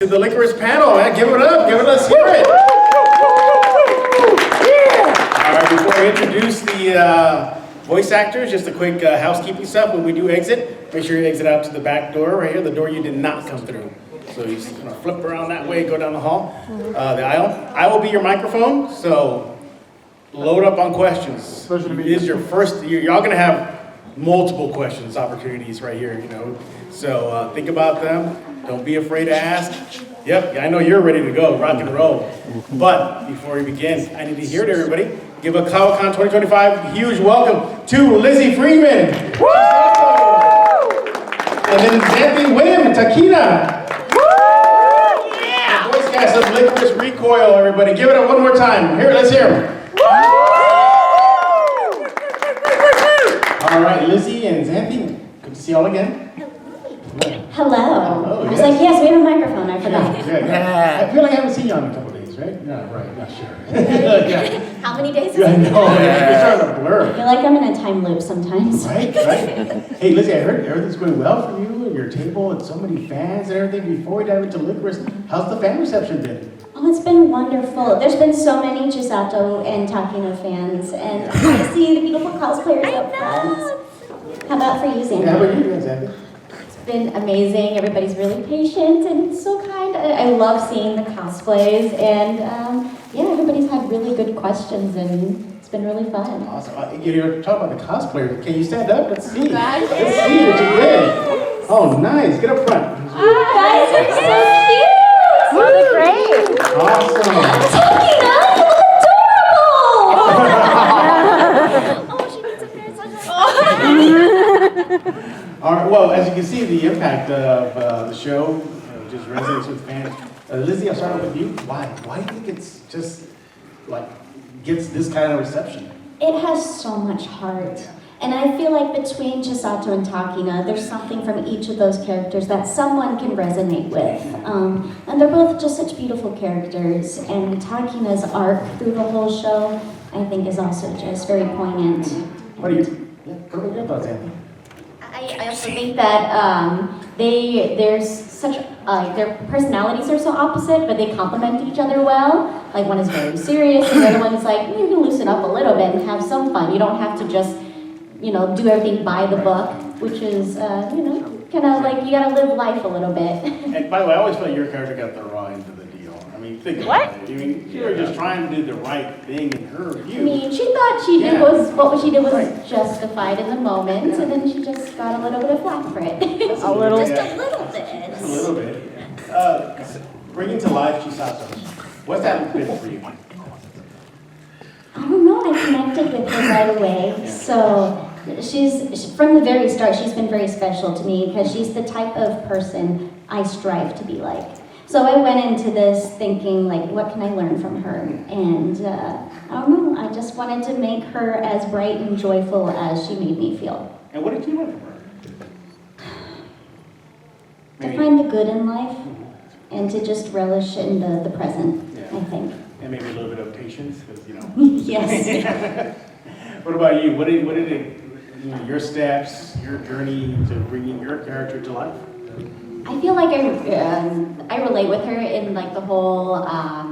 To the Licorice panel, man. Give it up, let's hear it. All right, before I introduce the voice actors, just a quick housekeeping stuff. When we do exit, make sure you exit out to the back door right here, the door you did not come through. So you just flip around that way, go down the hall, the aisle. I will be your microphone, so load up on questions. It is your first, you're all gonna have multiple questions, opportunities right here, So think about them. Don't be afraid to ask. Yep, I know you're ready to go, rock and roll. But before we begin, I need to hear it, everybody. Give a Kawacon 2025 huge welcome to Lizzie Freeman. Woo! And then Xanthe Huynh, Takina. Woo! Yeah! The voice cast of Licorice Recoil, everybody. Give it up one more time. Here, let's hear them. All right, Lizzie and Xanthe, good to see y'all again. Hello. I was like, yes, we have a microphone. I forgot. Yeah. I feel like I haven't seen you in a couple of days, right? No, right, not sure. How many days is it? I know, you're starting to blur. I feel like I'm in a time loop sometimes. Right. Hey, Lizzie, I heard everything's going well for you and your table and so many fans and everything. Before we dive into Licorice, how's the fan reception been? Oh, it's been wonderful. There's been so many Chisato and Takina fans, and I see the beautiful cosplayers up front. How about for you, Xanthe? Yeah, how about you, Xanthe? It's been amazing. Everybody's really patient and so kind. I love seeing the cosplays, and everybody's had really good questions, and it's been really fun. Awesome. You're talking about the cosplayers. Can you stand up? Let's see. Let's see what you did. Oh, nice. Get up front. You guys are so cute. Really great. Awesome. Takina, you look adorable. Oh, she needs a fair sunshine. All right, well, as you can see, the impact of the show just resonates with fans. Lizzie, I'll start with you. Why? Why do you think it's just, gets this kind of reception? It has so much heart. And I feel like between Chisato and Takina, there's something from each of those characters that someone can resonate with. And they're both just such beautiful characters. And Takina's arc through the whole show, I think, is also just very poignant. What do you think? What are your thoughts, Anthony? I also think that there's such their personalities are so opposite, but they complement each other well. Like one is very serious, and the other one is like, you can loosen up a little bit and have some fun. You don't have to just, do everything by the book, which is, kind of like you gotta live life a little bit. And by the way, I always felt your character got the raw end of the deal. I mean, think about it. I mean, you were just trying to do the right thing in her view. I mean, she thought what she did was justified in the moment, and then she just got a little bit of flack for it. Just a little bit. Just a little bit. Bringing to life Chisato. What's that been for you? I don't know, I connected with her right away. So she's from the very start, she's been very special to me because she's the type of person I strive to be like. So I went into this thinking, what can I learn from her? And I don't know, I just wanted to make her as bright and joyful as she made me feel. And what did you learn from her? To find the good in life and to just relish in the present, I think. And maybe a little bit of patience, because Yes. What about you? What did it, your steps, your journey to bringing your character to life? I feel like I relate with her in the whole. I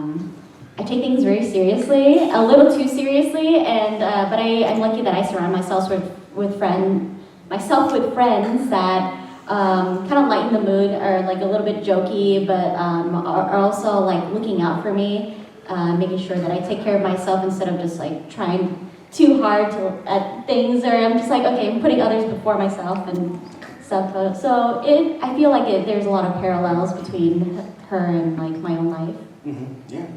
take things very seriously, a little too seriously, and but I'm lucky that I surround myself with friends that kind of lighten the mood, are a little bit jokey, but are also looking out for me. Making sure that I take care of myself instead of just trying too hard at things, or I'm just okay, I'm putting others before myself and stuff. So I feel like there's a lot of parallels between her and my own life. Mm-hmm. Yeah.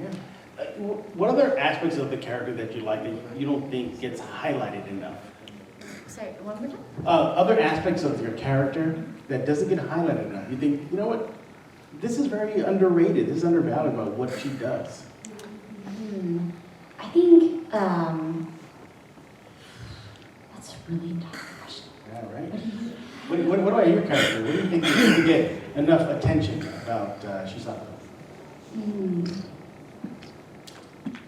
What other aspects of the character that you like that you don't think gets highlighted enough? Sorry, one more time? Other aspects of your character that doesn't get highlighted enough. You think, you know what? This is very underrated. This is undervalued about what she does. I think that's a really tough question. Yeah, right. What about your character? What do you think you get enough attention about Chisato?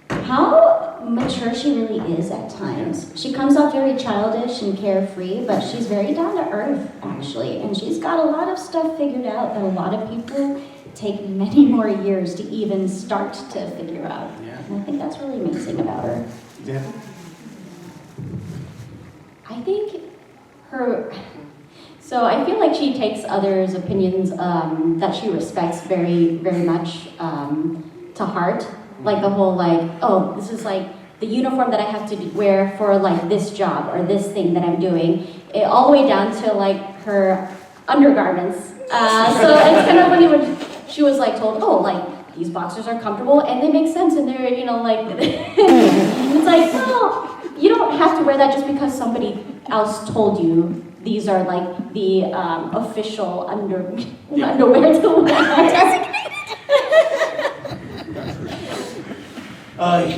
How mature she really is at times. She comes off very childish and carefree, but she's very down to earth, actually. And she's got a lot of stuff figured out that a lot of people take many more years to even start to figure out. Yeah. And I think that's really amazing about her. Yeah. I think so I feel like she takes others' opinions that she respects very, very much to heart. Like the whole like, oh, this is like the uniform that I have to wear for like this job or this thing that I'm doing, all the way down to like her undergarments. So it's kind of funny when she was like told, oh, like these boxers are comfortable and they make sense and they're, you know, like, it's like, no, you don't have to wear that just because somebody else told you these are like the official underwear to wear.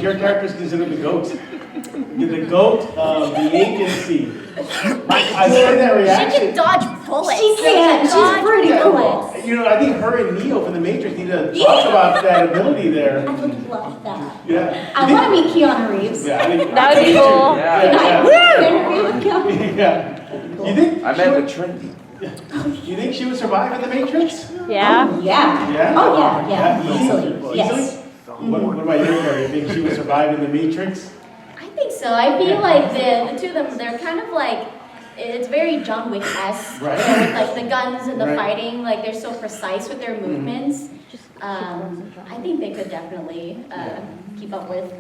Your character is considered the GOAT. You're the GOAT of the agency. I said that reaction. She can dodge bullets. She can. She's pretty cool. You know, I think her and Neo from the Matrix need to talk about that ability there. I would love that. Yeah. I want to meet Keanu Reeves. Yeah, I think That would be cool. You think? I met with Trinity. You think she would survive in the Matrix? Yeah. Oh, yeah. Yeah. Oh, yeah, Yeah, easily. Yes. What about your character? You think she would survive in the Matrix? I think so. I feel like the two of them, they're kind of like, it's very John Wick-esque. Right. With like the guns and the Right. fighting, like they're so precise with their movements. I think they could definitely keep up with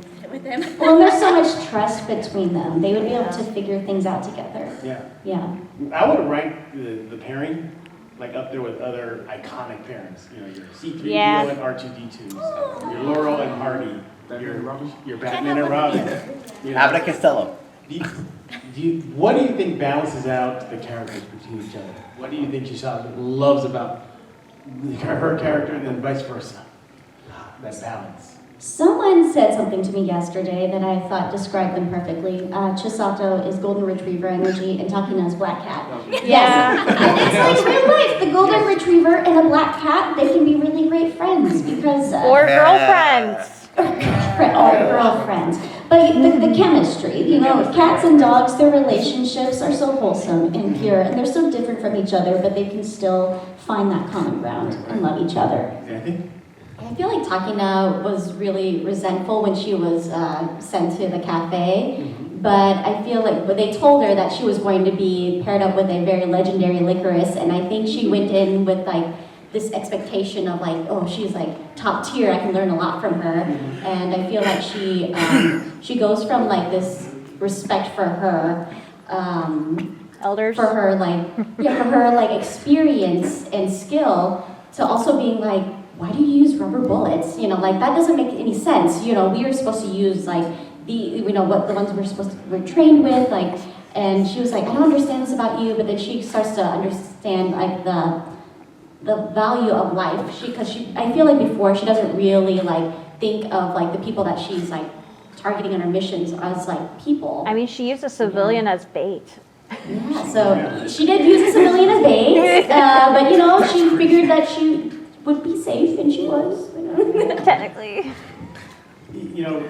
him. Well, there's so much trust between them. They would be able to figure things out together. Yeah. Yeah. I would rank the pairing like up there with other iconic pairings. You know, your C3PO Yeah. and R2D2s, your Laurel and Hardy, your Batman and Robin. You know, Abbott and Costello. what do you think balances out the characters between each other? What do you think she loves about her character and then vice versa? That balance. Someone said something to me yesterday that I thought described them perfectly. Chisato is golden retriever energy and Takina is black cat. Yeah. And it's like real life. The golden retriever and a black cat, they can be really great friends because... Or girlfriends. or girlfriends. But the chemistry, you know, cats and dogs, their relationships are so wholesome and pure, and they're so different from each other, but they can still find that common ground and love each other. Yeah, I think. I feel like Takina was really resentful when she was sent to the cafe, but I feel like they told her that she was going to be paired up with a very legendary Licorice, and I think she went in with like this expectation of like, oh, she's like top tier, I can learn a lot from her, and I feel like she goes from like this respect for her, Elders. for her like experience and skill, to also being like, why do you use rubber bullets? You know, like that doesn't make any sense. You know, we are supposed to use like the ones we're trained with, like, and she was like, I don't understand this about you, but then she starts to understand like the value of life. I feel like before she doesn't really like think of like the people that she's like targeting on her missions as like people. I mean, she used a civilian as bait. Yeah, so she did use a civilian as bait, but you know, she figured that she would be safe, and she was. You know. Technically. You know,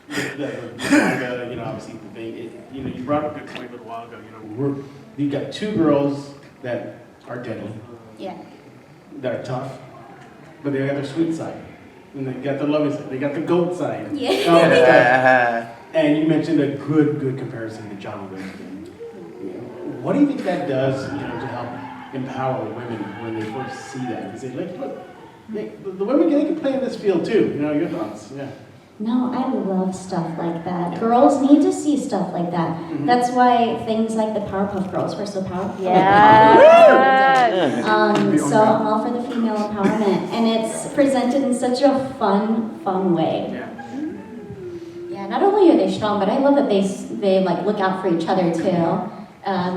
the manga, you know, obviously the thing, you know, you brought up a good point a little while ago. You know, you've got two girls that are deadly, Yeah. that are tough, but they got their sweet side, and they got the loving side, they got the goat side. Yeah. And you mentioned a good comparison to John Wick. What do you think that does, you know, to help empower women when they first see that? They say, like, look, the women they can play in this field too. You know, your thoughts? Yeah. No, I love stuff like that. Girls need to see stuff like that. That's why things like the Powerpuff Girls were so powerful. Yes. So I'm all for the female empowerment, and it's presented in such a fun way. Yeah. Yeah, not only are they strong, but I love that they like look out for each other too.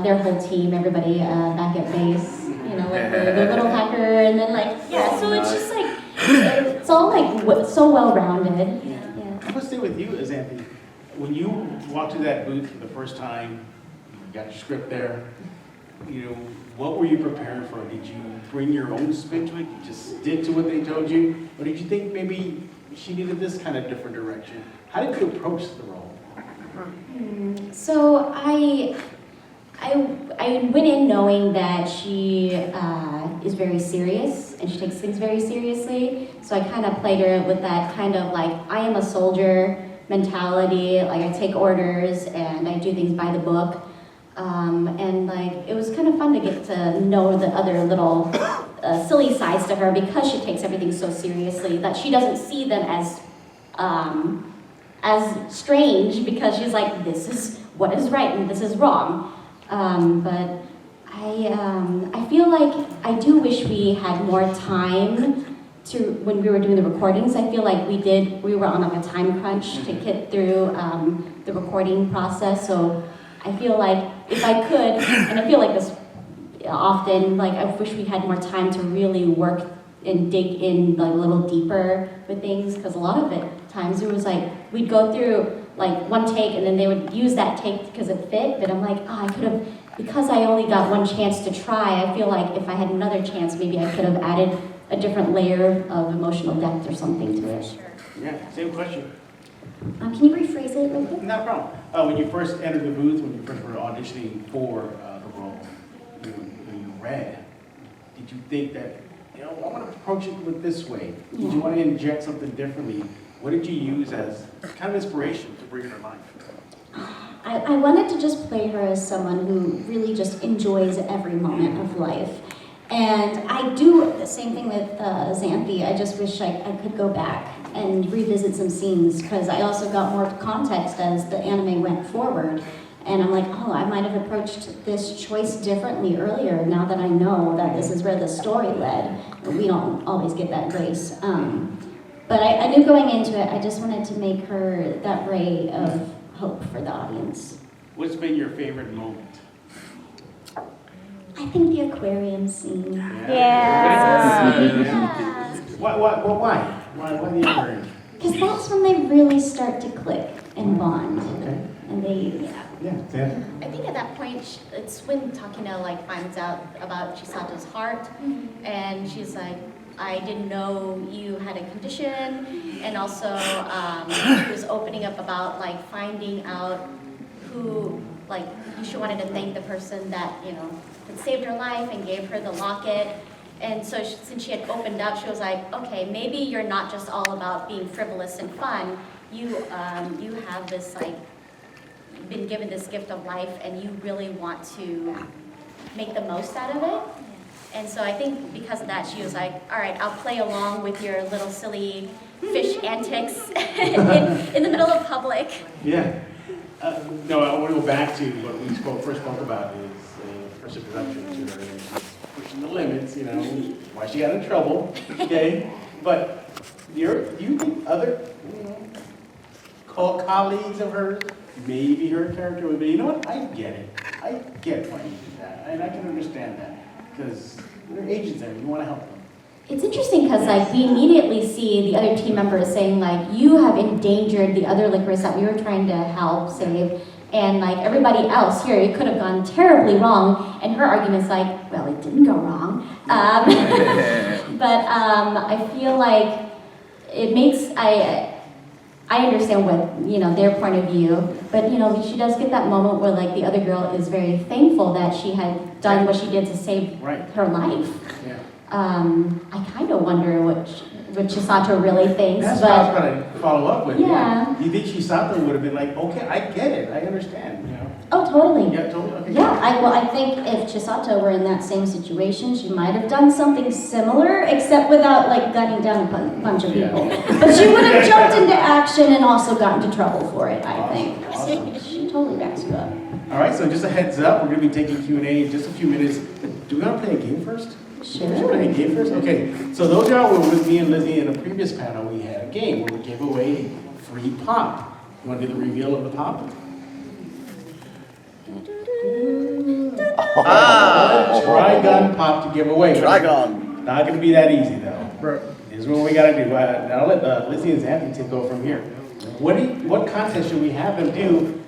Their whole team, everybody back at base, you know, like the little hacker, and then like, yeah, so it's just like, it's all like so well-rounded. Yeah. I must stay with you, Xanthe. When you walked through that booth for the first time, you got your script there, you know, what were you preparing for? Did you bring your own spin to it? You just stick to what they told you? Or did you think maybe she needed this kind of different direction? How did you approach the role? So I went in knowing that she is very serious, and she takes things very seriously. So I kind of played her with that kind of like, I am a soldier mentality, like I take orders and I do things by the book. And like, it was kind of fun to get to know the other little silly sides to her because she takes everything so seriously that she doesn't see them as strange because she's like, this is what is right and this is wrong. But I feel like I do wish we had more time when we were doing the recordings. I feel like we were on like a time crunch to get through the recording process. So I feel like if I could, and I feel like this often, like I wish we had more time to really work and dig in like a little deeper with things, because a lot of it times it was like we'd go through like one take and then they would use that take because it fit, but I'm like, oh, I could have, because I only got one chance to try, I feel like if I had another chance, maybe I could have added a different layer of emotional depth or something to it. Yeah, same question. Can you rephrase it real quick? Not a problem. When you first entered the booth, when you first were auditioning for the role, when you read, did you think that, I want to approach it with this way? Did you want to inject something differently? What did you use as kind of inspiration to bring her life? I wanted to just play her as someone who really just enjoys every moment of life. And I do the same thing with Xanthe. I just wish I could go back and revisit some scenes, because I also got more context as the anime went forward. And I'm like, oh, I might have approached this choice differently earlier now that I know that this is where the story led. We don't always get that grace. But I knew going into it, I just wanted to make her that ray of hope for the audience. What's been your favorite moment? I think the aquarium scene. Yeah. Why? Why the aquarium? Because that's when they really start to click and bond. Okay. And they, Yeah. I think at that point, it's when Takina like finds out about Chisato's heart, and she's like, I didn't know you had a condition, and also she was opening up about like finding out who, like, she wanted to thank the person that, had saved her life and gave her the locket. And so since she had opened up, she was like, okay, maybe you're not just all about being frivolous and fun. You have this, like, been given this gift of life, and you really want to make the most out of it. And so I think because of that, she was like, all right, I'll play along with your little silly fish antics in the middle of public. Yeah. No, I want to go back to what we first spoke about is first introduction to her. Pushing the limits, why she got in trouble, okay? But do you think other colleagues of hers, maybe her character would be, you know what, I get it. I get why you did that, and I can understand that, because they're agents there, you want to help them. it's interesting because like we immediately see the other team members saying like, you have endangered the other licorice that we were trying to help save. And like everybody else here, it could have gone terribly wrong. And her argument's like, well, it didn't go wrong. But I feel like it makes, I understand what, their point of view. But, she does get that moment where like the other girl is very thankful that she had done what she did to save her life. Yeah. I kind of wonder what Chisato really thinks. That's but what I was going to follow up with. Yeah. Do you think Chisato would have been like, okay, I get it, I understand, Oh, totally. Yeah, totally. Okay. Yeah, I think if Chisato were in that same situation, she might have done something similar, except without like gunning down a bunch of people. But she would have jumped into action and also gotten into trouble for it, I think. Awesome. She totally backs you up. All right, so just a heads up, we're going to be taking Q&A in just a few minutes. Do we want to play a game first? Sure. Should we play a game first? Okay, so those y'all were with me and Lizzie in a previous panel. We had a game where we gave away free pop. You want to do the reveal of the pop? Trigun pop to give away. Trigun. Not going to be that easy though. This is what we got to do. Now I'll let Lizzie and Xanthe take over from here. What contest should we have them do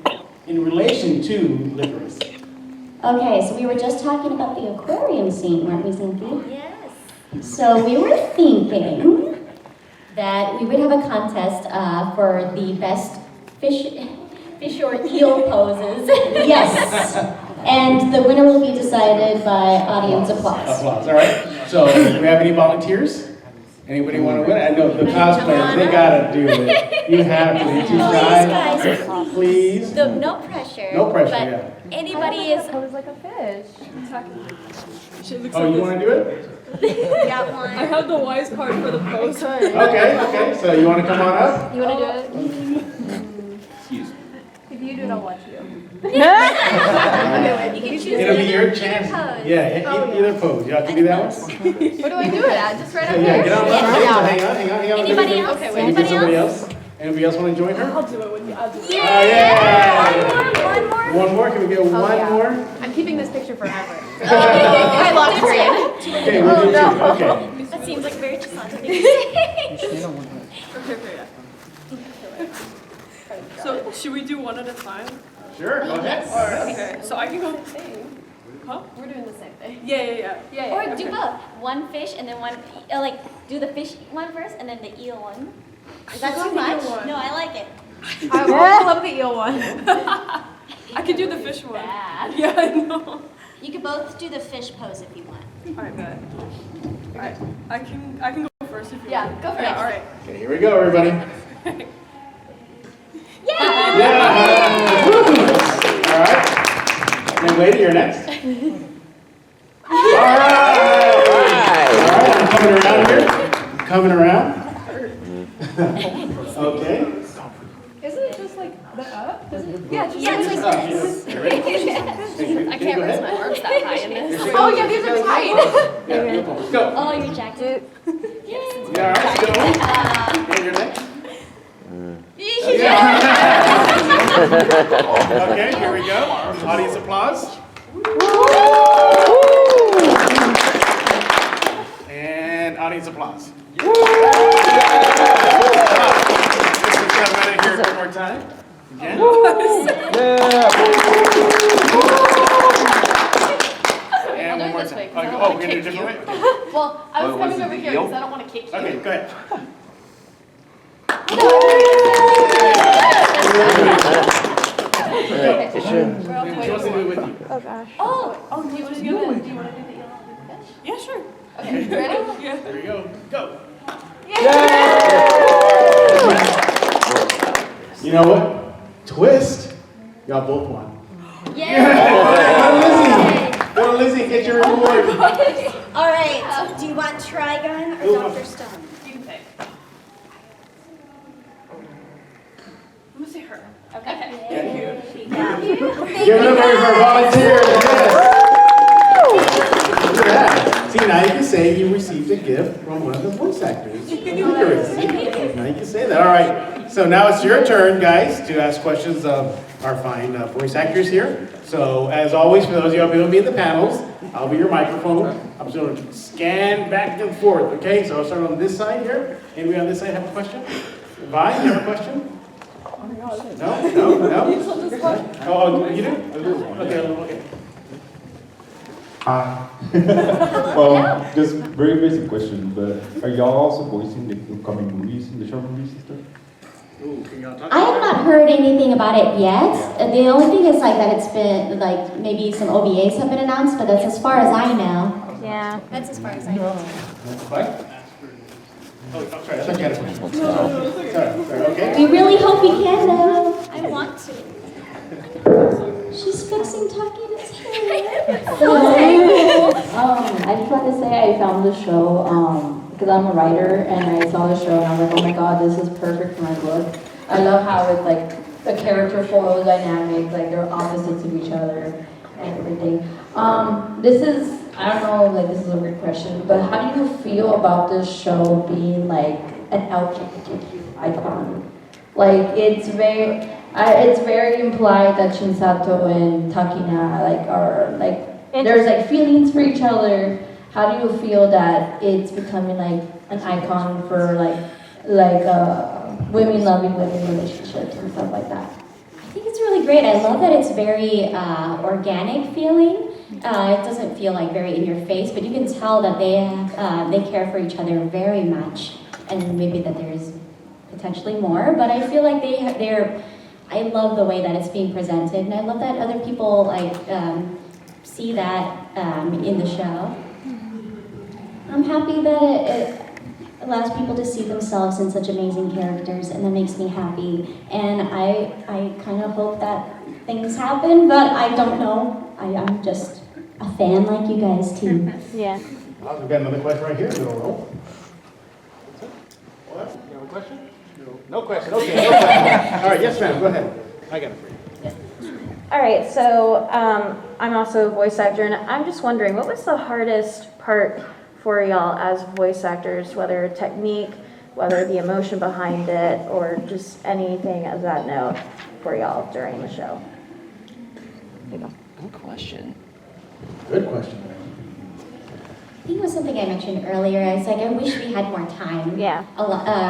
in relation to Licorice? Okay, so we were just talking about the aquarium scene, weren't we, Xanthe? Yes. So we were thinking that we would have a contest for the best fish or eel poses. Yes. And the winner will be decided by audience applause. Applause, all right? So, do we have any volunteers? Anybody want to win? I know the cosplayers, they gotta do it. You have to. You're too shy. Guys, Please. no pressure. No pressure, but yeah. Anybody is. Pose like a fish. Oh, you want to do it? Got one. I have the wise card for the pose. Okay. So you want to come on up? You want to do it? If you do it, I'll watch you. You can choose It'll be your either chance. pose. Yeah, either pose. Y'all can do that one? Where do I do it at? Just right up Yeah, here? get on left. Hang on. Anybody else? Okay, wait. Can we Anybody get somebody else? else? Anybody else want to join her? I'll do it with you. I'll do it. Yeah. One more. One more? Can we get one yeah. more? I'm keeping this picture forever. I lost screen. Okay, we'll do two. Okay. That seems like a very Xanthe thing. So, should we do one at a time? Sure, go ahead. Okay, so I can go. Huh? We're doing the same thing. Yeah. Or do both. One fish and then one, like, do the fish one first and then the eel one. Is that too much? one. No, I like it. I love the eel one. I can do the fish one. Bad. Yeah, I know. You can both do the fish pose if you want. Alright, good. Alright, I can go first if you Yeah, want. go for it. Yeah, alright. Okay, here we go, everybody. Yeah! Yeah. All right. Then lady, you're next. All right. I'm coming around here. Coming around. Okay. Isn't it just like the up? Yeah, it's like this. I can't raise my arms that high in this. Oh, yeah, these are tight. Yeah, go. Oh, you're jacket. Yeah, all right, go. Okay, you're next. Okay, here we go. Audience applause. And audience applause. Let's have another here one more time. Again. And one more time. Oh, we're gonna do a different way? Well, I was coming over here because I don't want to kick you. Okay, go ahead. She wants to do it with you. Oh gosh. Oh, do you want to do the eel fish? Yeah, sure. Okay, ready? Yeah. There we go. Go. You know what? Twist. Y'all both won. Yeah! Go to Lizzie, get your reward. All right, do you want Trigun or Dr. Stone? You can pick. I'm gonna say her. Okay. Give it up for our volunteers. Yes. Look at that. See, now you can say you received a gift from one of the voice actors. Lycoris. Now you can say that. All right. So now it's your turn, guys, to ask questions of our fine voice actors here. So as always, for those of you who will be in the panels, I'll be your microphone. I'm just going to scan back and forth. Okay. So I'll start on this side here. Anybody on this side have a question? Vi, you have a question? No? Oh, you do? Okay. Well, just very basic question, but are y'all also voicing the upcoming movies and the short movies and stuff? Ooh, can y'all talk I have not heard anything about it yet. The only thing is like that it's been like maybe some OVAs have been announced, but that's as far as I know. Yeah. That's as far as I know. What? Oh, I'm sorry, I thought you had a question. Sorry, okay. We really hope we can though. I want to. She's fixing Takina's hair. I just want to say I found the show because I'm a writer and I saw the show and I was like, oh my god, this is perfect for my book. I love how it's like the character flow dynamic, like they're opposites of each other and everything. This is, I don't know, like this is a weird question, but how do you feel about this show being like an LGBTQ icon? Like it's very implied that Shinsato and Takina like are like there's like feelings for each other. How do you feel that it's becoming like an icon for women loving women relationships and stuff like that? I think it's really great. I love that it's very organic feeling. It doesn't feel like very in your face, but you can tell that they care for each other very much, and maybe that there's potentially more. But I feel like I love the way that it's being presented, and I love that other people see that in the show. I'm happy that it allows people to see themselves in such amazing characters, and that makes me happy. And I kind of hope that things happen, but I don't know. I'm just a fan like you guys too. Yeah. We've got another question right here. What? You have a question? No question. Okay, no question. All right, yes, ma'am. Go ahead. I got it for you. All right, so I'm also a voice actor, and I'm just wondering, what was the hardest part for y'all as voice actors, whether technique, whether the emotion behind it, or just anything of that note for y'all during the show? There you go. Good question. Good question. I think it was something I mentioned earlier. I was like, I wish we had more time. Yeah.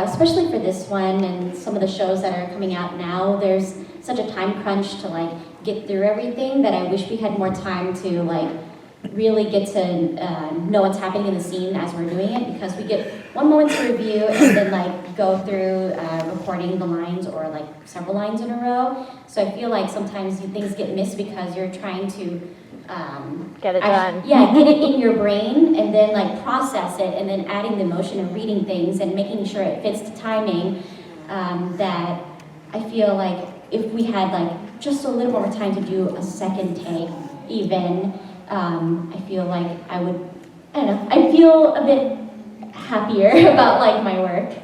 Especially for this one and some of the shows that are coming out now. There's such a time crunch to like get through everything that I wish we had more time to like really get to know what's happening in the scene as we're doing it, because we get one moment to review and then like go through recording the lines or like several lines in a row. So I feel like sometimes things get missed because you're trying to Get it done. Yeah, get it in your brain and then like process it and then adding the emotion of reading things and making sure it fits the timing. That I feel like if we had like just a little more time to do a second take even, I feel like I don't know, I feel a bit happier about like my work.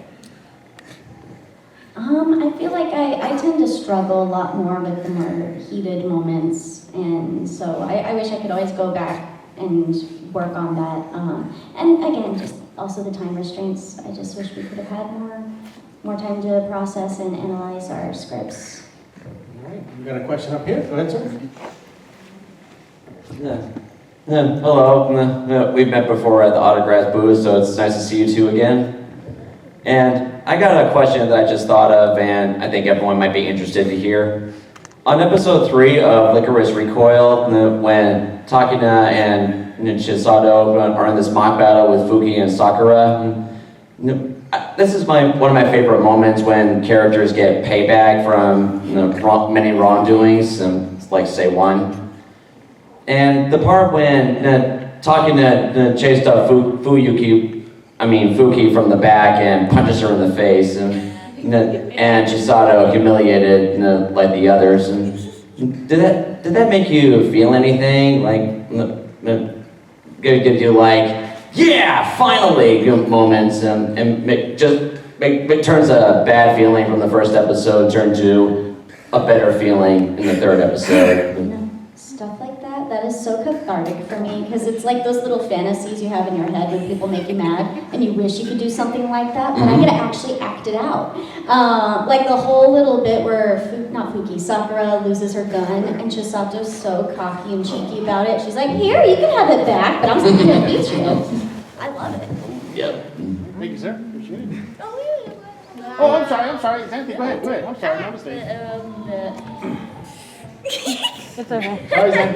I feel like I tend to struggle a lot more with the more heated moments, and so I wish I could always go back and work on that. And again, just also the time restraints. I just wish we could have had more time to process and analyze our scripts. All right, we got a question up here. Go ahead, sir. Hello. We've met before at the autograph booth, so it's nice to see you two again. And I got a question that I just thought of, and I think everyone might be interested to hear. On episode 3 of Licorice Recoil, when Takina and Chisato are in this mock battle with Fuki and Sakura, this is one of my favorite moments when characters get payback from many wrongdoings, like say one. And the part when Takina chased up Fuki from the back and punches her in the face, and Chisato humiliated like the others. And did that make you feel anything? Like, give you like, yeah, finally moments, and it turns a bad feeling from the first episode to a better feeling in the third episode. Stuff like that is so cathartic for me, because it's like those little fantasies you have in your head when people make you mad and you wish you could do something like that, but I get to actually act it out. Like the whole little bit where, Sakura loses her gun and Chisato's so cocky and cheeky about it. She's like, here, you can have it back, but I'm still gonna beat you. I love it. Yep. Thank you, sir. Appreciate it. Oh, Oh, I'm sorry. Xanthe, go ahead. I'm sorry, my mistake. It's okay. Sorry, Xanthe.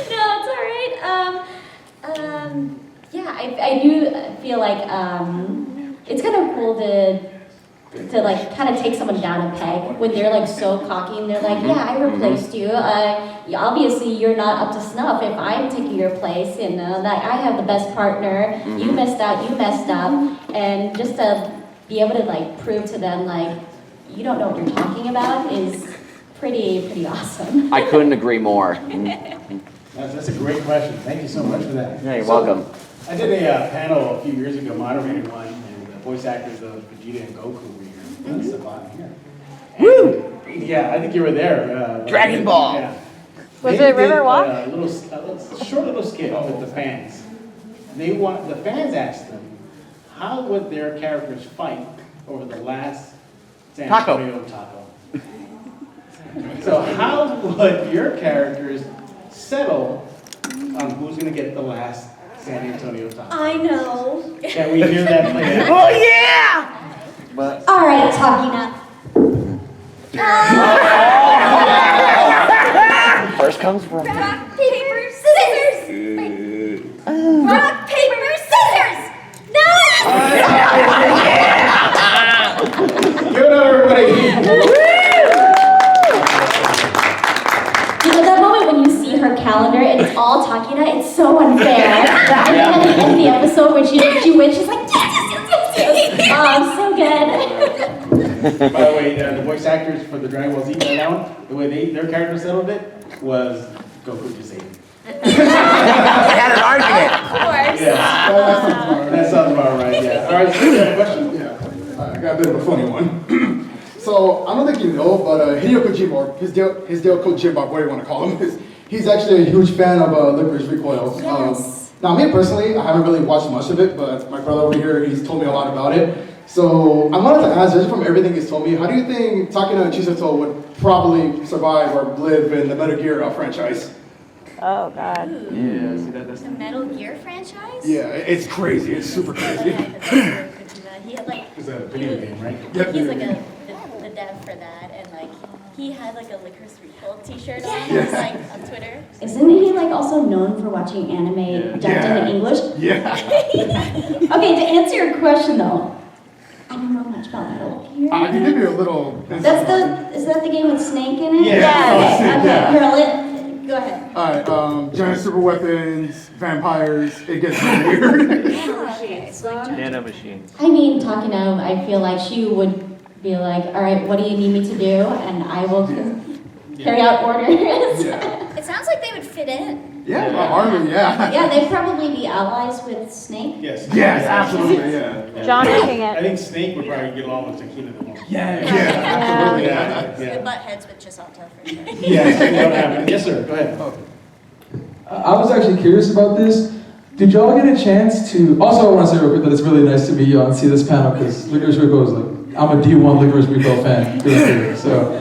No, it's all right. Yeah, I do feel like it's kind of cool to like kind of take someone down a peg when they're like so cocky and they're like, yeah, I replaced you. Obviously, you're not up to snuff if I'm taking your place. You know, that I have the best partner. You messed out. You messed up, and just to be able to like prove to them like you don't know what you're talking about is pretty awesome. I couldn't agree more. That's a great question. Thank you so much for that. Yeah, you're welcome. I did a panel a few years ago, moderated one, and the voice actors of Vegeta and Goku were here. That's the bottom here. Woo! Yeah, I think you were there. Dragon Ball. Yeah. Was They it River did Walk? A short little skit with the fans. The fans asked them, how would their characters fight over the last San Antonio taco? So how would your characters settle on who's going to get the last San Antonio taco? I know. Can we hear that play out? Oh yeah! But All right, Takina. First comes from. Rock, paper, scissors! Rock, paper, scissors! No! give it up, everybody. You know that moment when you see her calendar and it's it's all Takina. It's so unfair. And then at the end of the episode, when she wins, she's like, yes. Oh, so good. By the way, the voice actors for the Dragon Ball Z down, the way their character settled it was Goku just saying. They had an argument. Of course. Yeah, that sounds about right. Yeah. All right, so you have a question? Yeah, I got a bit of a funny one. So, I don't think you know, but Hideo Kojima, or Hideo Kojima, whatever you want to call him, he's actually a huge fan of Licorice Recoil. Yes. Now, me personally, I haven't really watched much of it, but my brother over here, he's told me a lot about it. So, I wanted to ask, just from everything he's told me, how do you think Takina and Chisato would probably survive or live in the Metal Gear franchise? Oh, God. Yeah, see that's The Metal Gear franchise? Yeah, it's crazy. It's super crazy. He had like, It's a video game, right? Yep. he's like the dev for that, and like he had like a Licorice Recoil t-shirt on, Yes. like on Twitter. Isn't he like also known for watching anime dubbed into English? Yeah. Okay, to answer your question though, I don't know much about Metal Gear. I can give you a little. Is that the game with Snake in it? Yeah. Okay, Yeah. girl, go ahead. Alright, giant super weapons, vampires, it gets weird. Okay, so like Nano machines. I mean, Takina, I feel like she would be like, all right, what do you need me to do? And I will carry out orders. Yeah. it sounds like they would fit in. Yeah, hardly, yeah. Yeah, they'd probably be allies with Snake. Yes. Yes, absolutely, yeah. John making I it. think Snake would probably get along with Takina the most. Yeah, absolutely. Yeah. Good Yeah. butt heads with Chisato for sure. Yes, we don't have it. Yes, sir. Go ahead. I was actually curious about this. Did y'all get a chance to? Also, I want to say real quick that it's really nice to meet y'all and see this panel because Licorice Recoil is like I'm a D1 Licorice Recoil fan. So,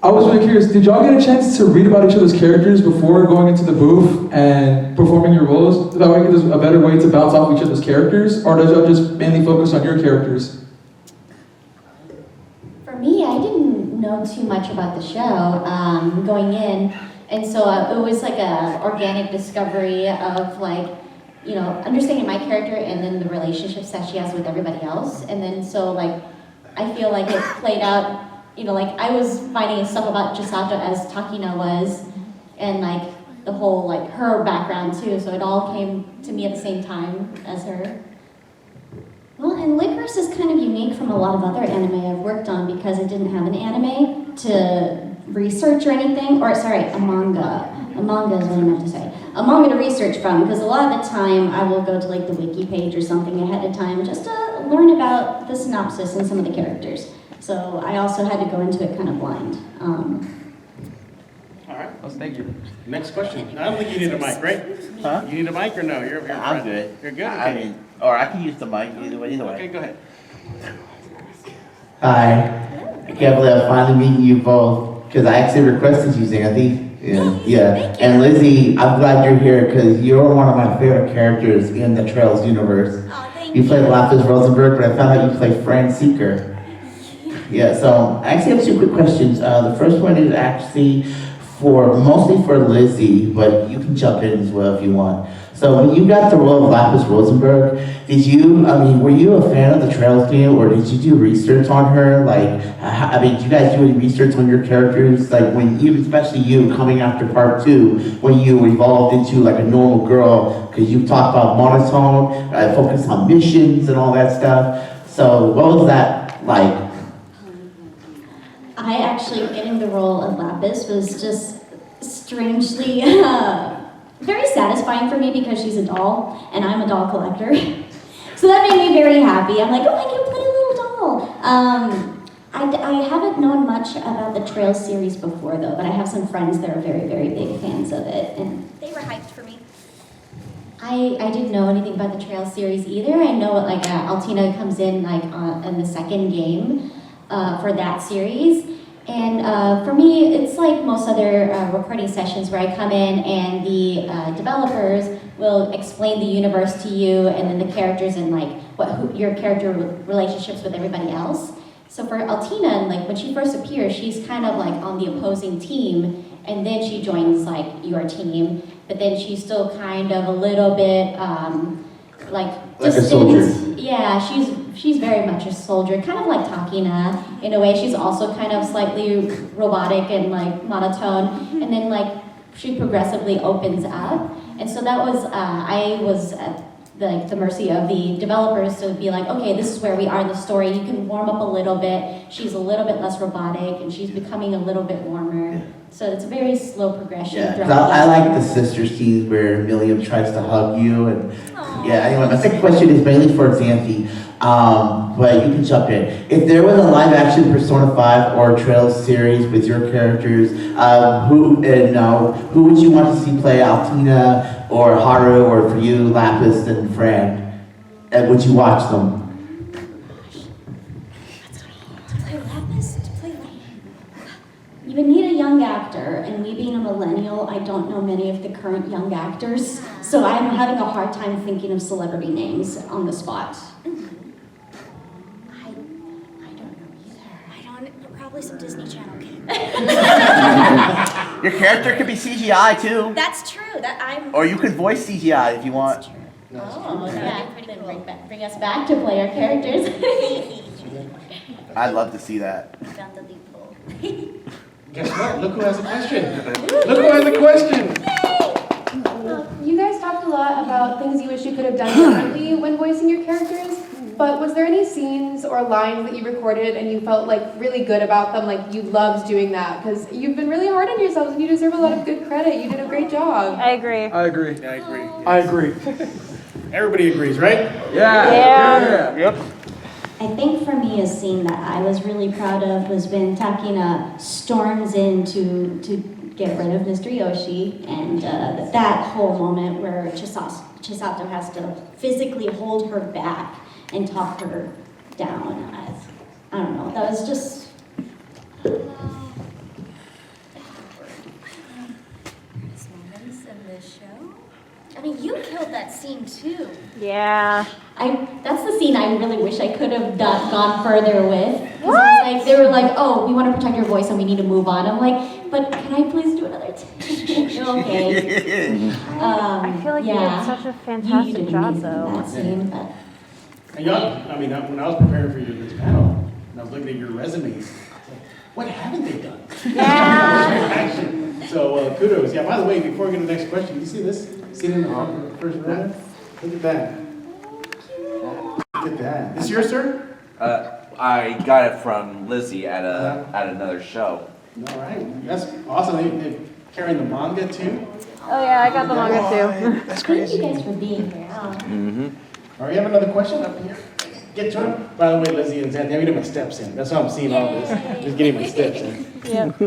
I was really curious. Did y'all get a chance to read about each other's characters before going into the booth and performing your roles? That way, there's a better way to bounce off each other's characters, or does y'all just mainly focus on your characters? For me, I didn't know too much about the show going in, and so it was like a organic discovery of like, you know, understanding my character and then the relationships that she has with everybody else, and then so like, I feel like it played out, you know, like I was finding stuff about Chisato as Takina was, and like the whole like her background too, so it all came to me at the same time as her. Well, and Licorice is kind of unique from a lot of other anime I've worked on because it didn't have an anime to research or anything, or sorry, a manga. A manga is what I meant to say. A manga to research from, because a lot of the time I will go to like the wiki page or something ahead of time just to learn about the synopsis and some of the characters. So I also had to go into it kind of blind. All right. Well, thank you. Next question. I don't think you need a mic, right? Huh? You need a mic or no? You're I'm fine. good. You're good? I Okay. mean, or I can use the mic either way. Okay, go ahead. Hi. I can't believe I'm finally meeting you both because I actually requested you, Xanthe. Yeah. And Lizzie, I'm glad you're here because you're one of my favorite characters in the Trails universe. Oh, thank You played Lapis Rosenberg, but I found out you play Fran Seeker. Yeah, so I actually have two quick questions. The first one is actually mostly for Lizzie, but you can jump in as well if you want. So when you got the role of Lapis Rosenberg, were you a fan of the Trails game, or did you do research on her? Like, did you guys do any research on your characters? Like especially you coming after part 2, when you evolved into like a normal girl, because you talked about monotone, focus on missions and all that stuff. So what was that like? I actually, getting the role of Lapis was just strangely very satisfying for me because she's a doll and I'm a doll collector. So that made me very happy. I'm like, oh, I can play a little doll. I haven't known much about the Trails series before though, but I have some friends that are very, very big fans of it. And They were hyped for me. I didn't know anything about the Trails series either. I know like Altina comes in like in the second game for that series. And for me, it's like most other recording sessions where I come in and the developers will explain the universe to you and then the characters and like your character relationships with everybody else. So for Altina, like when she first appears, she's kind of like on the opposing team and then she joins like your team, but then she's still kind of a little bit like a soldier. Yeah, she's very much a soldier, kind of like Takina in a way. She's also kind of slightly robotic and like monotone. And then like she progressively opens up. And so that was, I was at the mercy of the developers to be like, okay, this is where we are in the story. You can warm up a little bit. She's a little bit less robotic, and she's becoming a little bit warmer. So it's a very slow progression. Yeah, 'cause throughout I like the sister scenes where Milliam tries to hug you, and yeah. Anyway, my second question is mainly for Xanthe, but you can jump in. If there was a live-action Persona 5 or Trails series with your characters, who would you want to see play Altina or Haru, or for you, Lapis and Fran? And would you watch them? You would need a young actor, and me being a millennial, I don't know many of the current young actors, so I'm having a hard time thinking of celebrity names on the spot. I don't know either. Probably some Disney Channel kids. Your character could be CGI too. That's true. Or you could voice CGI if you want. Oh, yeah, then bring us back to play our characters. I'd love to see that. Found the loophole. Guess what? Look who has a question. Look who has a question. You guys talked a lot about things you wish you could have done differently when voicing your characters, but was there any scenes or lines that you recorded and you felt like really good about them, like you loved doing that? Because you've been really hard on yourselves and you deserve a lot of good credit. You did a great job. I agree. I agree. Yeah, I agree. I agree. Everybody agrees, right? Yeah. Yep. I think for me, a scene that I was really proud of was when Takina storms in to get rid of Mr. Yoshi, and that whole moment where Chisato has to physically hold her back and talk her down. I don't know, that was just... Moments in this show? I mean, you killed that scene too. Yeah. That's the scene I really wish I could have gone further with. What? Like, they were like, oh, we want to protect your voice and we need to move on. I'm like, but can I please do another take? Okay. I feel like you did such a fantastic job, though. That scene, but... And y'all, I mean, when I was preparing for this panel, and I was looking at your resumes, what haven't they done? Yeah. So kudos. Yeah, by the way, before we get to the next question, you see this? See it in the first row? Look at that. Look at that. This yours, sir? I got it from Lizzie at another show. All right. That's awesome. They're carrying the manga too. Oh yeah, I got the manga too. That's crazy. Thank you guys for being here. Mm-hmm. All right, you have another question up here? Get to it. By the way, Lizzie and Xanthe, I'm getting my steps in. That's how I'm seeing all this. Just getting my steps in. Yep.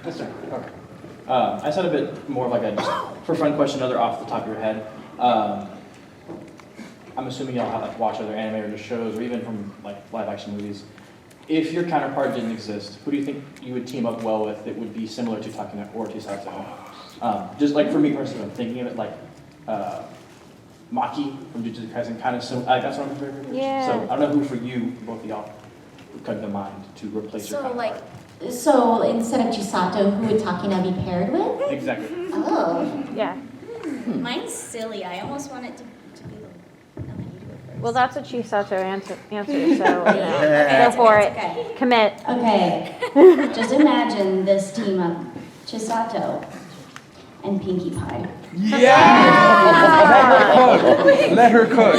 Yes, sir. Okay. I just had a bit more of like a just for fun question, another off the top of your head. I'm assuming y'all have like watch other animated shows or even from like live action movies. If your counterpart didn't exist, who do you think you would team up well with that would be similar to Takina or Chisato? Just like for me personally, I'm thinking of it like Maki from Jujutsu Kaisen, kind of similar. That's what I'm comparing. Yeah. So I don't know who for you, both of y'all, would come to mind to replace your counterpart. So instead of Chisato, who would Takina be paired with? Exactly. Oh. Yeah. Mine's silly. I almost want it to be. Well, that's a Chisato answer, so Okay, go for it. okay. Commit. Okay. Just imagine this team of Chisato and Pinkie Pie. Let her cook.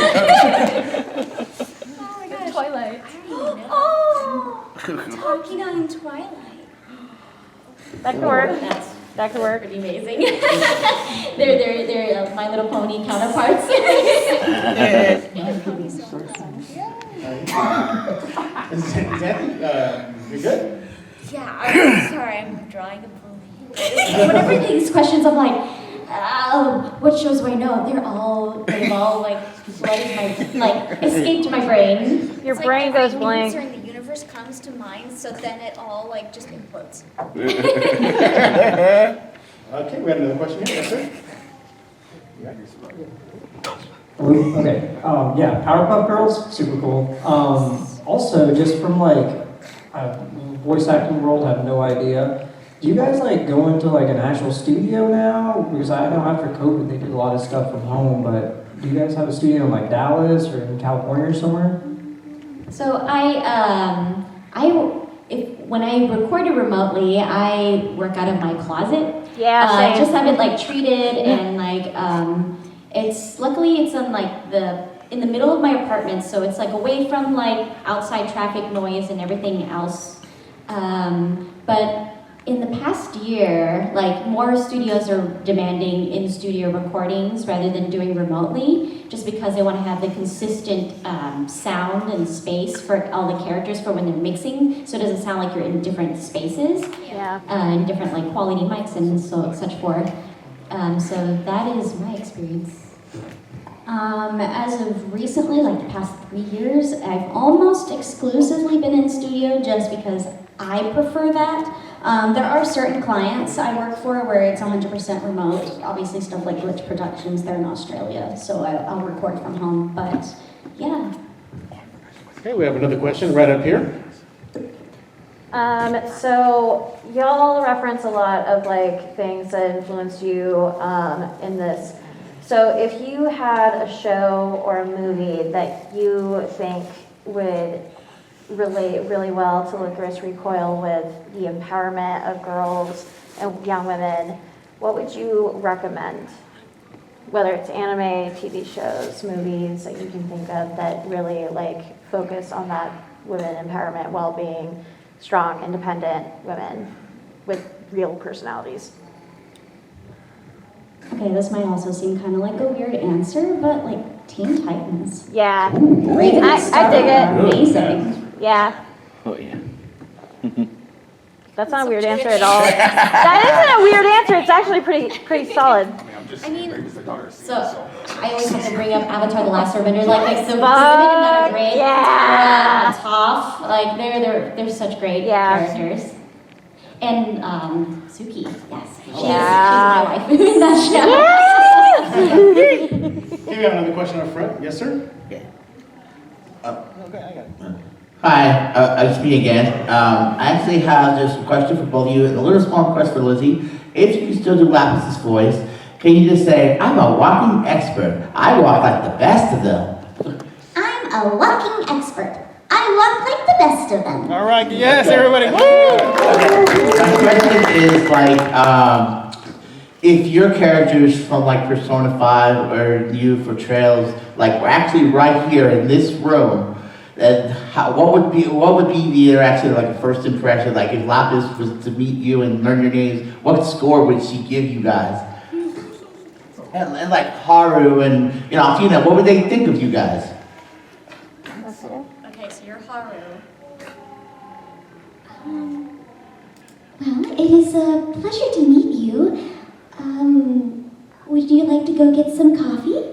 Oh my gosh. Twilight. Oh! Takina in Twilight. That could work. That could work. Pretty amazing. they're My Little Pony counterparts. You're good? Yeah, I'm sorry. I'm drawing a pony. Whenever these questions, I'm like, what shows do I know? They've all like flooded escaped my brain. Your It's brain like goes every blank. answer in the universe comes to mind, so then it all like just implodes. Okay, we got another question here. Yes, sir? Okay, yeah, Powerpuff Girls, super cool. Also, just from like a voice acting world, I have no idea. Do you guys like go into like an actual studio now? Because I know after COVID they did a lot of stuff from home, but do you guys have a studio in like Dallas or in California or somewhere? So when I recorded remotely, I work out of my closet. Yeah, same. Just have it like treated and like luckily it's in like in the middle of my apartment, so it's like away from like outside traffic noise and everything else. But in the past year, like more studios are demanding in-studio recordings rather than doing remotely, just because they want to have the consistent sound and space for all the characters for when they're mixing, so it doesn't sound like you're in different spaces, and different like quality mics and such forth. So that is my experience. As of recently, like the past 3 years, I've almost exclusively been in studio just because I prefer that. There are certain clients I work for where it's 100% remote. Obviously stuff like Glitch Productions, they're in Australia, so I'll record from home, but yeah. Okay, we have another question right up here. So y'all reference a lot of like things that influenced you in this. So if you had a show or a movie that you think would relate really well to Licorice Recoil with the empowerment of girls and young women, what would you recommend? Whether it's anime, TV shows, movies that you can think of that really like focus on that women empowerment while being strong, independent women with real personalities. Okay, this might also seem kind of like a weird answer, but like Teen Titans. Yeah. Raven and I Star dig it. are amazing. Yeah. Oh yeah. That's not a weird answer at all. That isn't a weird answer. It's actually pretty solid. I mean, so I always have to bring up Avatar: The Last Airbender, like the women that are great, yeah. Toph, like they're such great characters. And Suki, yes, she's my wife in that show. Okay, we have another question up front. Yes, sir. Hi, it's me again. I actually have just a question for both of you, and a little small request for Lizzie. If you can still do Lapis's voice, can you just say, "I'm a walking expert. I walk like the best of them." I'm a walking expert. I walk like the best of them. All right, yes, everybody. My question is like, if your characters from like Persona 5 or you for Trails, like were actually right here in this room, and what would be the interaction, like a first impression? Like if Lapis was to meet you and learn your names, what score would she give you guys? And like Haru and Tina, what would they think of you guys? Okay, so you're Haru. Well, it is a pleasure to meet you. Would you like to go get some coffee?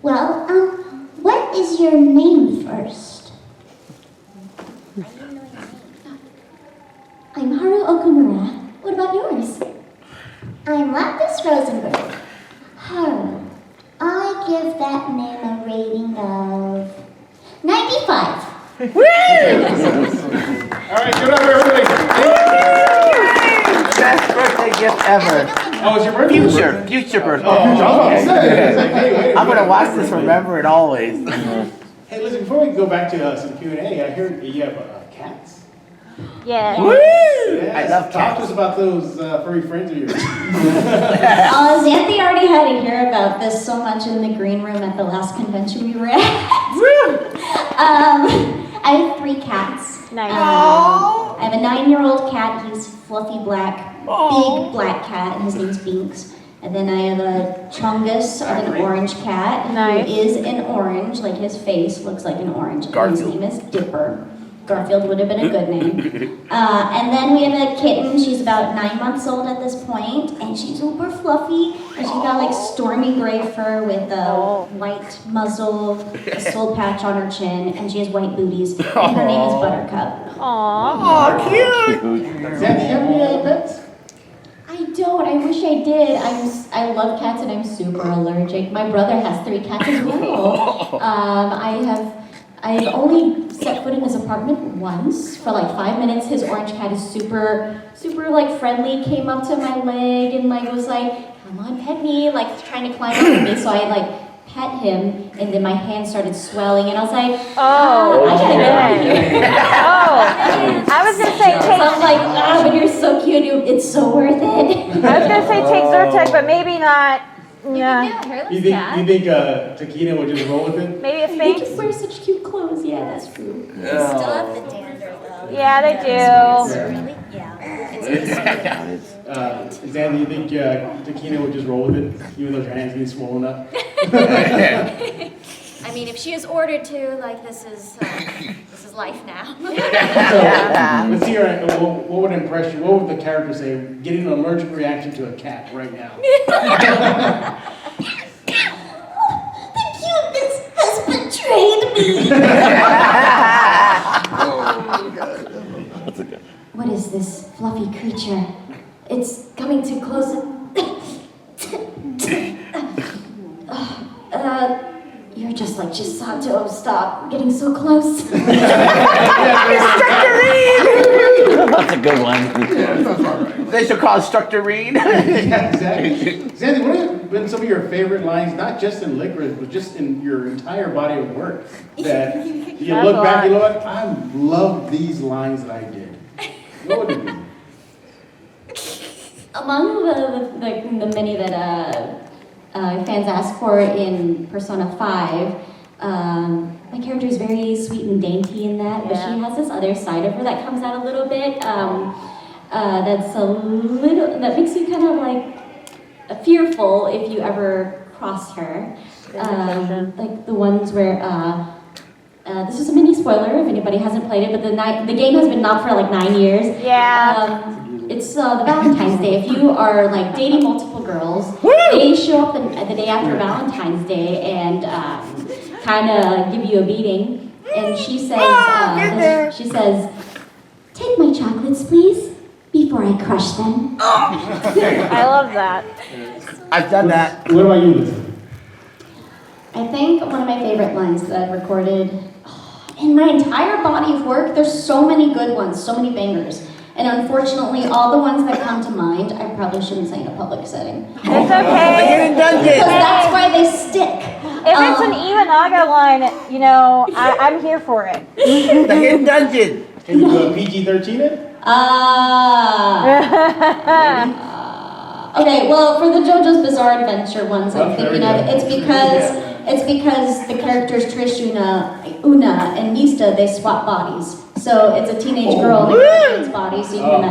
Well, what is your name first? I didn't know your name. I'm Haru Okamura. What about yours? I'm Lapis Rosenberg. Haru. I give that name a rating of 95. Woo! All right, good up, everybody. Best birthday gift ever. Oh, it's your birthday? Future birthday. Oh, I was about to say. It's like, hey, wait a I'm gonna minute. watch this forever and always. Hey, listen, before we go back to some Q&A, I heard you have cats. Yeah. Woo! Yes. I love Talk cats. to us about those furry friends of yours. Xanthe already had to hear about this so much in the green room at the last convention we were at. I have 3 cats. Nice. I have a 9-year-old cat. He's fluffy black, big black cat, and his name's Binks. And then I have a Chungus of an orange cat, Nice. who is an orange, like his face looks like an orange. And his Garfield. name is Dipper. Garfield would have been a good name. And then we have a kitten. She's about 9 months old at this point, and she's super fluffy. And she's got like stormy gray fur with a white muzzle, a soul patch on her chin, and she has white booties. And her name is Buttercup. Aww. Cute. Xanthe, do you have any pets? I don't. I wish I did. I love cats, and I'm super allergic. My brother has 3 cats as well. I've only set foot in his apartment once for like 5 minutes. His orange cat is super like friendly, came up to my leg and like was like, come on, pet me, like trying to climb up on me. So I like pet him, and then my hand started swelling, and I was like, Oh, I gotta get out of here. Oh, I was gonna say So take. I'm like, but you're so cute, it's so worth it. I was gonna say take Zyrtec, but maybe not. Yeah. You think Takina would just roll with it? Maybe a They Sphinx. just wear such cute clothes, yeah, that's true. They still have the dander though. Yeah, they do. Really? Yeah. Xanthe, you think Takina would just roll with it, even though her hands get swollen up? I mean, if she is ordered to, like, this is life now. So, let's hear what would impress you. What would the character say? Getting an allergic reaction to a cat right now. The cuteness has betrayed me. That's a good. What is this fluffy creature? It's coming too close. You're just like Chisato. Stop getting so close. That's a good one. They should call it Structurine. Yeah, exactly. Xanthe, what have been some of your favorite lines, not just in Licorice, but just in your entire body of work? That you That's look a back, lot. you know what? I love these lines that I did. What would it be? Among the many that fans ask for in Persona 5, my character is very sweet and dainty in that, but she has this other side of her that comes out a little bit. That makes you kind of like fearful if you ever cross her. Like the ones where this is a mini spoiler if anybody hasn't played it, but the game has been out for like 9 years. Yeah. It's the Valentine's Day. If you are like dating multiple girls, they show up the day after Valentine's Day and kind of give you a beating. And she says, "Take my chocolates, please, before I crush them." I love that. I've done that. What about you, Lizzie? I think one of my favorite lines that I've recorded in my entire body of work, there's so many good ones, so many bangers. And unfortunately, all the ones that come to mind, I probably shouldn't say in a public setting. It's okay. Because that's why they stick. If it's an Iwanaga line, you know, I'm here for it. The Hidden Dungeon. Can you go PG-13 it? Okay, well, for the JoJo's Bizarre Adventure ones I'm thinking of, it's because the characters Trish, Una, and Mista, they swap bodies. So it's a teenage girl in a girlfriend's body, so you can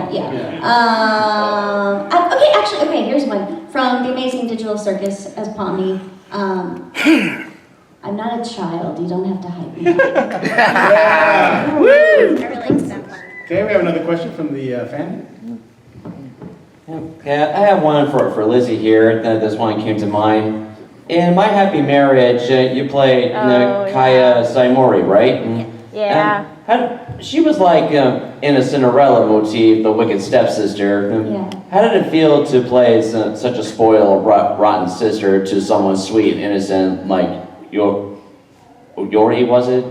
okay, here's one. From The Amazing Digital Circus as Pomni. I'm not a child, you don't have to hide me. I really like that one. Okay, we have another question from the fan. Yeah, I have one for Lizzie here. This one came to mind. In My Happy Marriage, you played Kaya Saimori, right? Yeah. She was like in a Cinderella motif, the wicked stepsister. Yeah. How did it feel to play such a spoiled, rotten sister to someone sweet, innocent, like Yori, was it?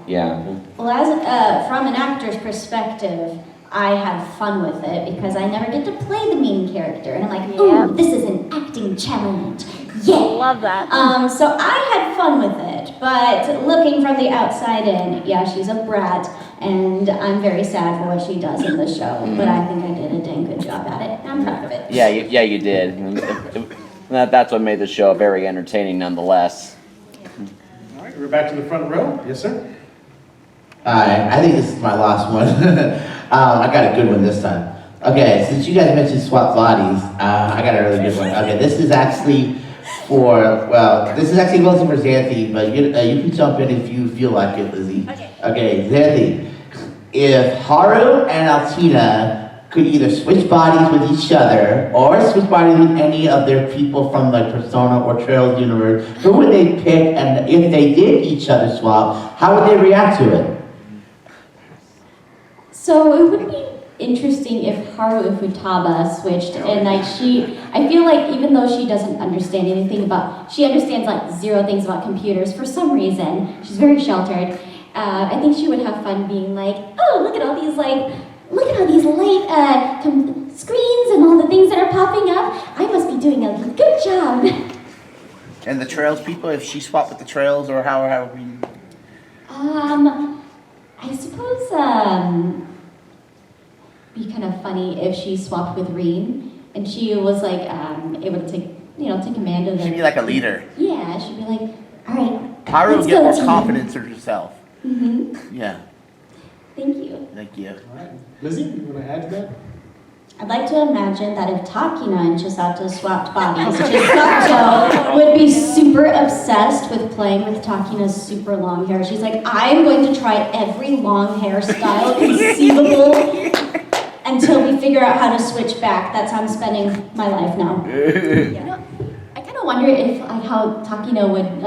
Yeah. Well, as from an actor's perspective, I had fun with it because I never get to play the main character, and I'm like, ooh, this is an acting challenge. Yeah, love that. So I had fun with it, but looking from the outside in, yeah, she's a brat, and I'm very sad for what she does in the show. But I think I did a dang good job at it. I'm proud of it. Yeah, you did. That's what made the show very entertaining, nonetheless. All right, we're back to the front row. Yes, sir. I think this is my last one. I got a good one this time. Okay, since you guys mentioned swap bodies, I got a really good one. Okay, this is actually mostly for Xanthe, but you can jump in if you feel like it, Lizzie. Okay, Xanthe. If Haru and Altina could either switch bodies with each other or switch bodies with any of their people from the Persona or Trails universe, who would they pick? And if they did each other swap, how would they react to it? So it would be interesting if Haru Ifutaba switched, and I feel like even though she doesn't understand anything she understands like zero things about computers for some reason. She's very sheltered. I think she would have fun being like, oh, look at all these light screens and all the things that are popping up. I must be doing a good job. And the Trails people, if she swapped with the Trails or however you... I suppose, be kind of funny if she swapped with Reen and she was like, able to take command of the... She'd be like a leader. Yeah, she'd be like, all right. Pyro would let's get go, more team." confidence in herself. Mm-hmm. Yeah. Thank you. Thank you. All right. Lizzie, you want to add to that? I'd like to imagine that if Takina and Chisato swapped bodies, Chisato would be super obsessed with playing with Takina's super long hair. She's like, I'm going to try every long hairstyle conceivable until we figure out how to switch back. That's how I'm spending my life now. I kind of wonder if how Takina would,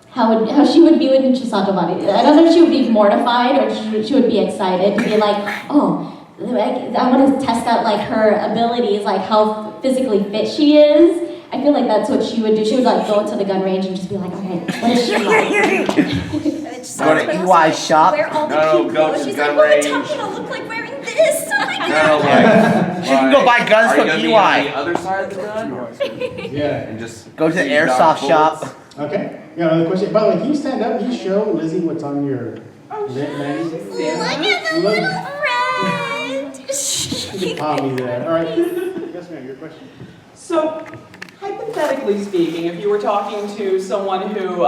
how she would be with Chisato body. I don't know if she would be mortified or she would be excited to be like, oh, I want to test out like her abilities, like how physically fit she is. I feel like that's what she would do. She would like go into the gun range and just be like, okay, what is she like? Go to EY shop. No, go to the gun range. Takina look like wearing this? Oh my No, She can go buy guns are from you gonna be EY. on the other side of the gun? Yeah. And just Go to the shoot airsoft down shop. bullets? Okay. You got another question? By the way, can you stand up? Can you show Lizzie what's on your lip, man? Look at the little friend. You can palm me there. All right. Yes, ma'am. Your question. So, hypothetically speaking, if you were talking to someone who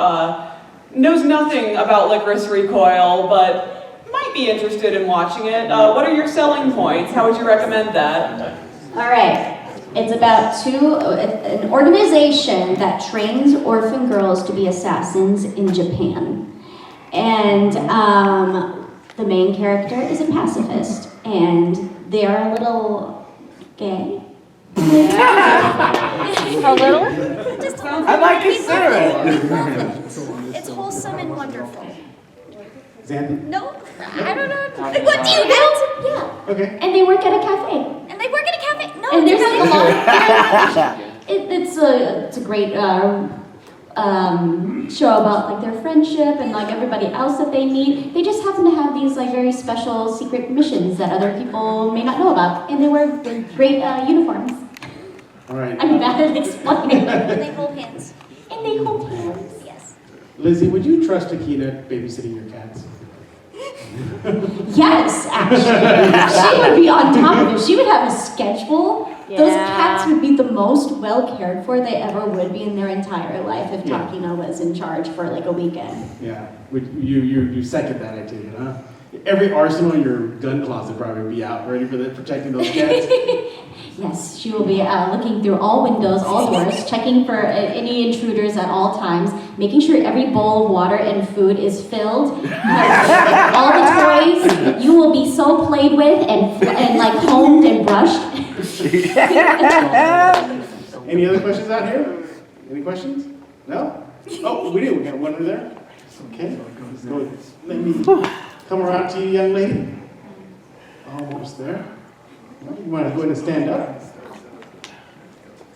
knows nothing about Licorice Recoil, but might be interested in watching it, what are your selling points? How would you recommend that? All right. It's about an organization that trains orphan girls to be assassins in Japan. And the main character is a pacifist, and they are a little gay. A little? I might consider it. It's wholesome and wonderful. Xanthe? No, I don't know. What do you do? Yeah. Okay. And they work at a cafe. And they work at a cafe. No, And there's like a lot. long. It's a great show about like their friendship and like everybody else that they meet. They just happen to have these like very special secret missions that other people may not know about, and they wear great uniforms. All right. I'm bad at explaining. And they hold hands. And they hold hands. Yes. Lizzie, would you trust Akina babysitting your cats? Yes, actually. She would be on top of it. She would have a schedule. Those cats would be the most well cared for they ever would be in their entire life if Yeah. Takina was in charge for like a weekend. Yeah. You second that, I take it, huh? Every arsenal in your gun closet probably would be out, ready for protecting those cats. Yes, she will be looking through all windows, all doors, checking for any intruders at all times, making sure every bowl of water and food is filled. All the toys you will be so played with and like combed and brushed. Any other questions out here? Any questions? No? Oh, we do. We got one over there. Okay. Let me come around to you, young lady. Almost there. You want to go ahead and stand up?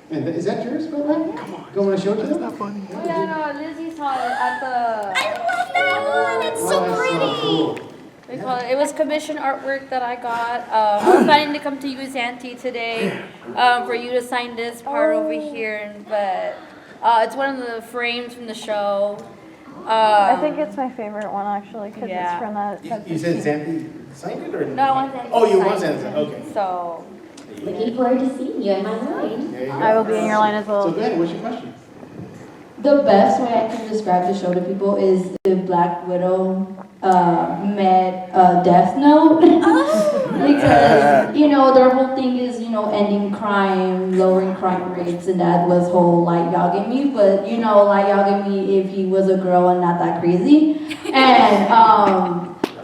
And is that yours, by the way? Come on. Go want to show it to them? Oh yeah, no, Lizzie saw it at the... I love that one. It's so pretty. It was commissioned artwork that I got. I was planning to come to you, Xanthe, today for you to sign this part over here, but it's one of the frames from the show. I think it's my favorite one actually because Yeah. it's from that. You said Xanthe signed it or? No, I want Xanthe. Oh, you to want sign Xanthe? it. Okay. So. Looking forward to seeing you in my line. There you go. I will be in your line as well. So go ahead. What's your question? The best way I can describe the show to people is if Black Widow met Death Note. Because, their whole thing is, ending crime, lowering crime rates, and that was whole Light Yagami. But, Light Yagami if he was a girl and not that crazy. And,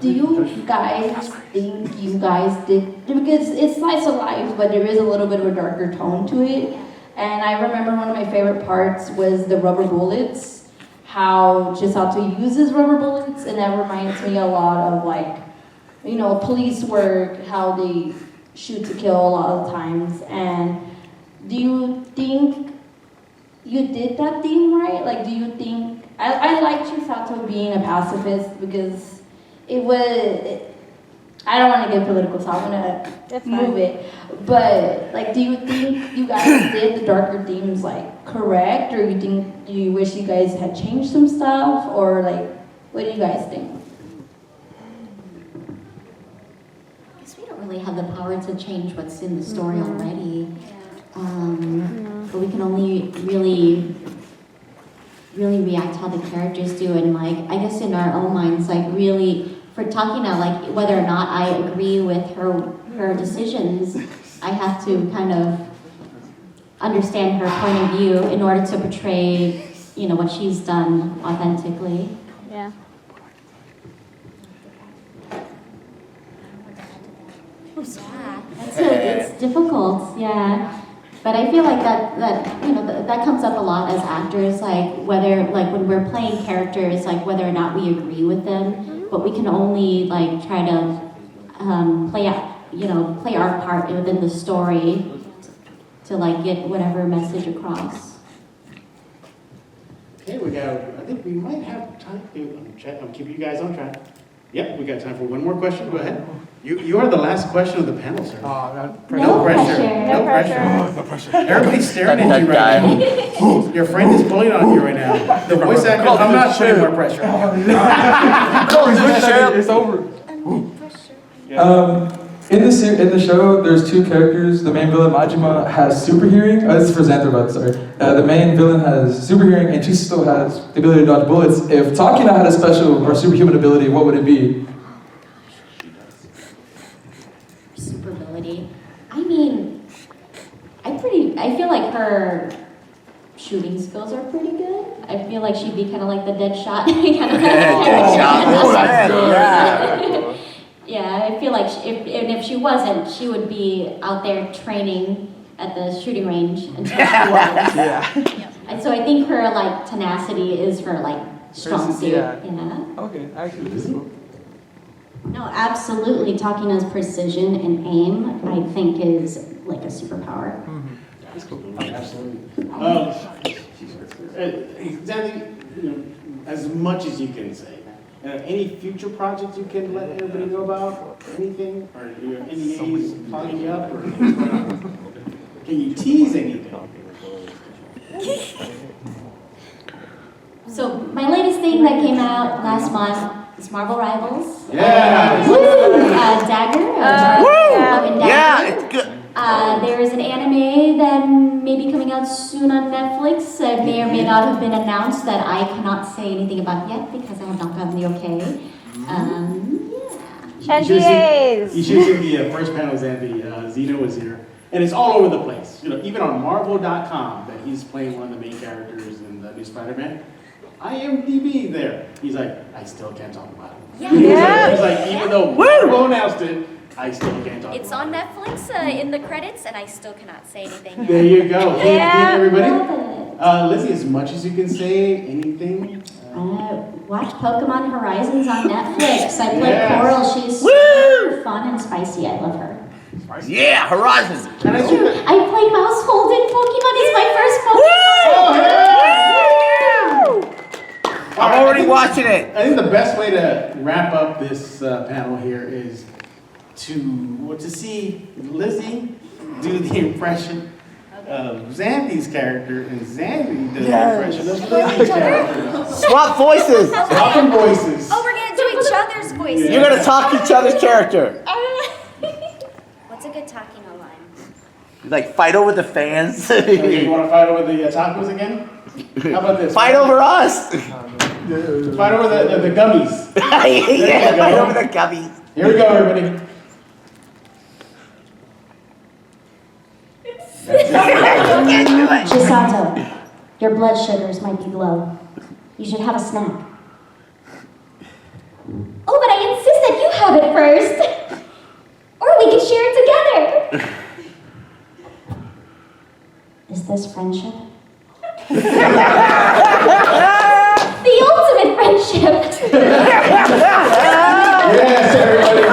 do you guys think you guys did, because it's slice of life, but there is a little bit of a darker tone to it. And I remember one of my favorite parts was the rubber bullets, how Chisato uses rubber bullets, and that reminds me a lot of police work, how they shoot to kill a lot of times. And do you think you did that theme right? Like, do you think, I like Chisato being a pacifist because it I don't want to get political, so I'm gonna move it. But like, do you think you guys did the darker themes like correct, or do you wish you guys had changed some stuff, or like, what do you guys think? I guess we don't really have the power to change what's in the story already. But we can only really react how the characters do, and like, I guess in our own minds, like really, for talking about like whether or not I agree with her decisions, I have to kind of understand her point of view in order to portray, you know, what she's done authentically. Yeah. It's difficult, yeah. But I feel like that you know that comes up a lot as actors, like whether like when we're playing characters, like whether or not we agree with them, but we can only like try to play our part within the story to like get whatever message across. Okay, I think we might have time. I'm keeping you guys on track. Yep, we got time for one more question. Go ahead. You are the last question of the panel, sir. No pressure. No pressure. Everybody's staring at you right now. Your friend is pulling on you right now. The voice actor, I'm not putting more pressure. It's over. In the show, there's two characters. The main villain, Majima, has super hearing. This is for Xanthe, but sorry. The main villain has super hearing, and she still has the ability to dodge bullets. If Takina had a special or superhuman ability, what would it be? Super ability. I mean, I feel like her shooting skills are pretty good. I feel like she'd be kind of like the dead shot. Yeah, I feel like if she wasn't, she would be out there training at the shooting range until she was. Yeah. And so I think her like tenacity is her like strong suit. Yeah. Yeah. Okay, actually, this is cool. No, absolutely. Takina's precision and aim, I think, is like a superpower. That's cool. Absolutely. Xanthe, as much as you can say. Any future projects you can let everybody know about? Anything? Or your NDAs calling you up? Or can you tease anything? So my latest thing that came out last month is Marvel Rivals. Yeah. Dagger. Dagger. Yeah, it's good. There is an anime that may be coming out soon on Netflix. It may or may not have been announced that I cannot say anything about yet because I have not gotten the okay. NDAs! You should have seen the first panel, Xanthe. Zeno was here. And it's all over the place. Even on Marvel.com, that he's playing one of the main characters in the new Spider-Man. IMDb there. He's like, I still can't talk about it. Yeah. He's like, even though Marvel announced it, I still can't talk It's about on Netflix in the credits, and I still cannot say anything. There you go. Yeah. Everybody. Lizzie, as much as you can say, anything? Watch Pokemon Horizons on Netflix. I play Yes. Coral. She's super fun and spicy. I love her. Yeah, Horizon. And I think that, I play Mousehold in Pokemon. It's my first Pokemon. I'm already watching it. I think the best way to wrap up this panel here is to see Lizzie do the impression of Xanthe's character, and Xanthe does the impression of Lizzie's character. Swap voices. Swapping voices. Oh, we're gonna do each other's voices. You're gonna talk each other's character. What's a good talking line? Like fight over the fans. Okay, you want to fight over the tacos again? How about this? Fight over us. Fight over the gummies. Yeah, fight over the gummies. Here we go, everybody. Chisato, your blood sugars might be low. You should have a snack. Oh, but I insist that you have it first. Or we can share it together. Is this friendship? The ultimate friendship. Yes, everybody.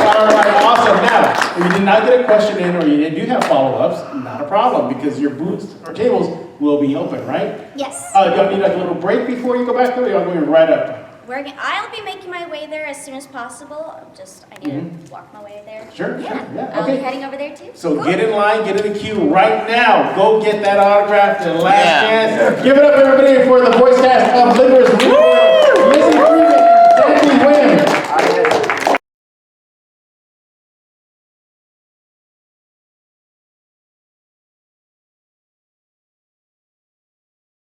All right, awesome. Now, if you did not get a question in or you do have follow-ups, not a problem because your booths or tables will be open, right? Yes. Do you need a little break before you go back there or are you going right up? I'll be making my way there as soon as possible. I need to walk my way there. Sure, Yeah. sure, yeah, I'll okay. be heading over there too. So Cool. get in line, get in the queue right now. Go get that autograph to last chance. Give it up, everybody, for the voice cast of Licorice Recoil.